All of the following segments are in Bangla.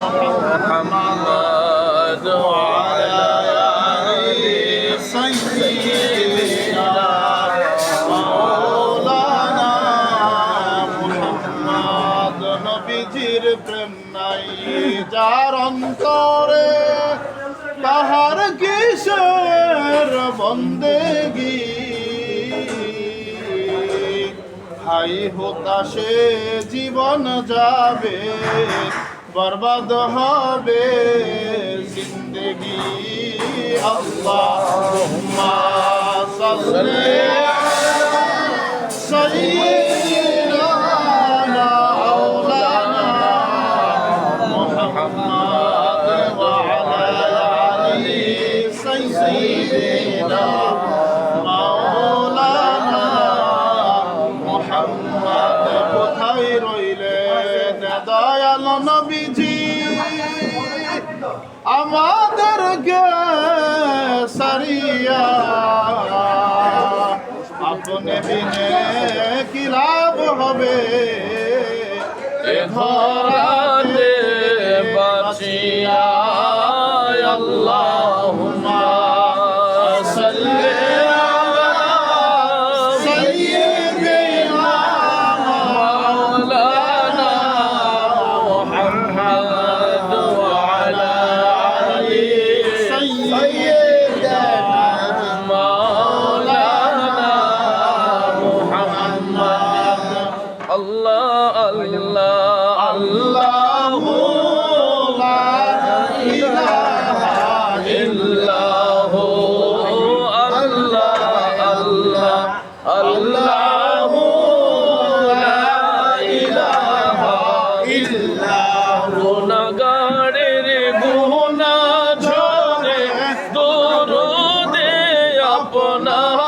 محمد وعلى آل سيدنا مولانا محمد নবীজির প্রেম নাই যার অন্তরে তাহার কিসের বন্দেগী হাই হতাশে জীবন যাবে বরবাদ হবে জিন্দেগি আল্লাহুম্মা সাল্লি আলা সাইয়্যিদিনা মাওলানা মুহাম্মদ ওয়া আলা আলি সাইয়্যিদিনা মাওলানা মুহাম্মদ কোথায় রইলেন দয়াল নবীজি আমাদেরকে সারিয়া আপনি বিনে কি লাভ হবে এ ধরাতে বাঁচিয়া আল্লাহুম্মা সাল্লি আলা সাইয়্যিদিনা মাওলানা মুহাম্মদ ওয়া আলা আলি সাইয়্যিদিনা মাওলানা মুহাম্মদ আল্লাহ আল্লাহ আল্লাহু লা ইলাহা ইল্লাহু আল্লাহ আল্লাহ আল্লাহু লা ইলাহা ইল্লাহু গুনাহগারের গুনাহ ঝরে দরুদে আপনার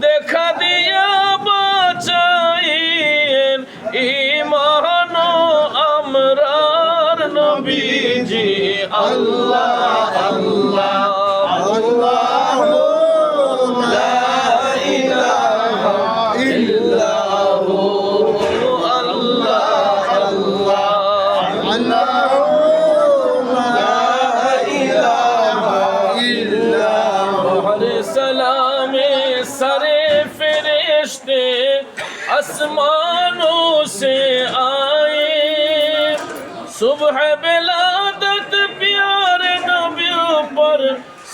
দেখা দিয়া বাঁচাইয়েন ঈমান আমরার নবীজি আল্লাহ আল্লাহ আল্লাহু লা ইলাহা ইল্লাহু আল্লাহ আল্লাহ আল্লাহু লা ইলাহা ইল্লাহু হরে সালামে সরে ফেরেশতে আসমাनों से आए सुबह बिलादत प्यारे नबियों पर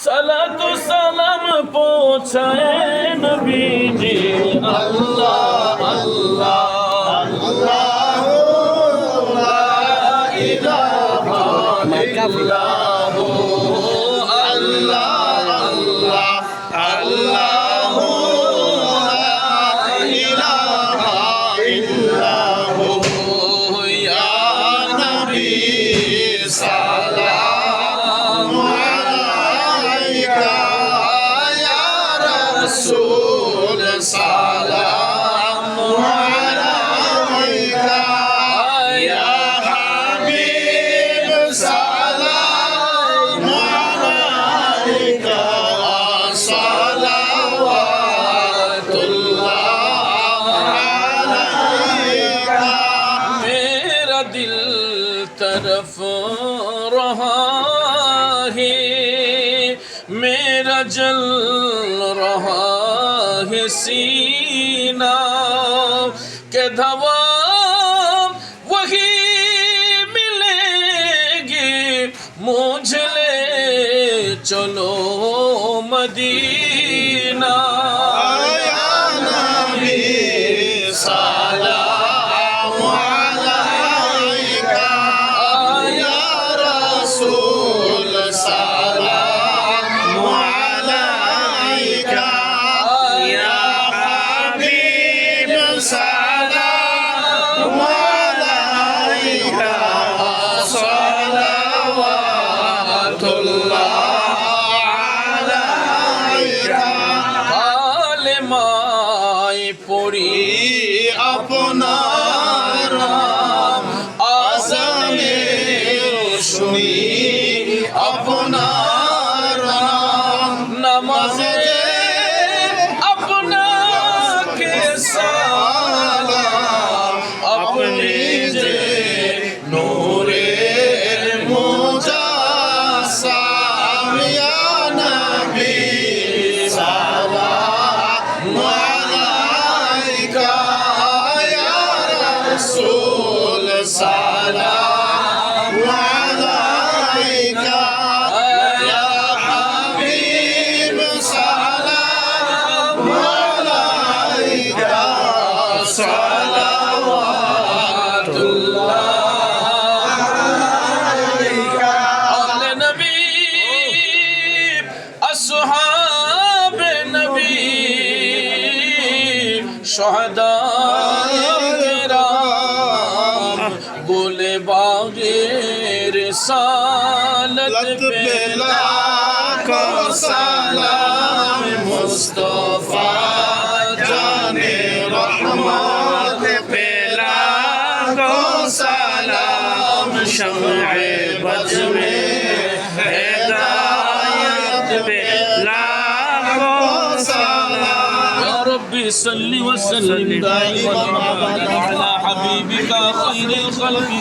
सलात सलाम पहुँचाए नबी जी अल्लाह अल्लाह अल्लाह ला इलाहा इल्लल्लाहु अल्लाह अल्लाह अल्लाहु سلام عليك يا حبيب سلام عليك صلوات الله عليك मेरा दिल तरफ रहा है मेरा जल रहा है सीना के धवा वही मिलेगी मुझे ले चलो मदीना या नबी सलाम अलैका या रसूल सलाम अलैका या हबीब सलाम अलैका सलावातुल्लाह अलैका কালেমায় পড়ি আপনার নাম আজানে শুনি আপনার নাম নামাজে আপনাকে সালাম আপনি যে নূরে रिसालत पे लाखों सलाम मुस्तफा जाने रहमत पे लाखों सलाम शम्ए बज़ में हिदायत पे लाखों सलाम या रब्बी सल्ली व सल्लिम दाइमन अबदा अला हबीबिका खैरिल खल्क़ि